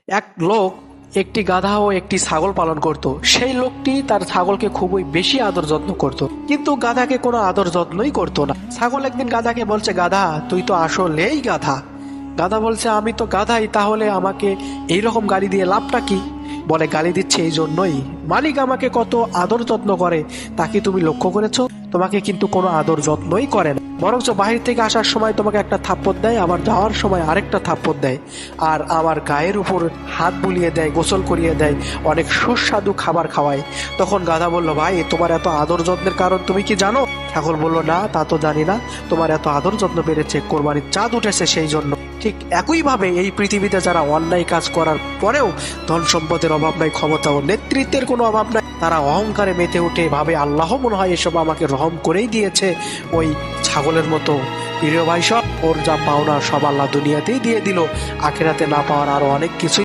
এক লোক একটি গাধা ও একটি ছাগল পালন করত। সেই লোকটি তার ছাগলকে খুবই বেশি আদর যত্ন করত, কিন্তু গাধাকে কোনো আদর যত্নই করতো না। ছাগল একদিন গাধাকে বলছে, গাধা তুই তো আসলেই গাধা। গাধা বলছে, আমি তো গাধাই, তাহলে আমাকে এইরকম গালি দিয়ে লাভটা কি? বলে, গালি দিচ্ছে এই জন্যই, মালিক আমাকে কত আদর যত্ন করে, তা কি তুমি লক্ষ্য করেছো? তোমাকে কিন্তু কোনো আদর যত্নই করে না, বরঞ্চ বাহির থেকে আসার সময় তোমাকে একটা থাপ্পড় দেয়, আবার যাওয়ার সময় আরেকটা থাপ্পড় দেয়, আর আমার গায়ের উপর হাত বুলিয়ে দেয়, গোসল করিয়ে দেয়, অনেক সুস্বাদু খাবার খাওয়ায়। তখন গাধা বলল, ভাই তোমার এত আদর যত্নের কারণ তুমি কি জানো? ছাগল বলল, না তা তো জানি না, তোমার এত আদর যত্ন বেড়েছে, কোরবানির চাঁদ উঠেছে সেই জন্য। ঠিক একইভাবে এই পৃথিবীতে যারা অন্যায় কাজ করার পরেও ধন সম্পদের অভাব নাই, ক্ষমতা ও নেতৃত্বের কোনো অভাব নাই, তারা অহংকারে মেতে উঠে ভাবে আল্লাহ মনে হয় এসব আমাকে রহম করেই দিয়েছে। ওই ছাগলের মতো প্রিয় ভাই, সব ওর যা পাওনা সব আল্লাহ দুনিয়াতেই দিয়ে দিল, আখেরাতে না পাওয়ার আরো অনেক কিছু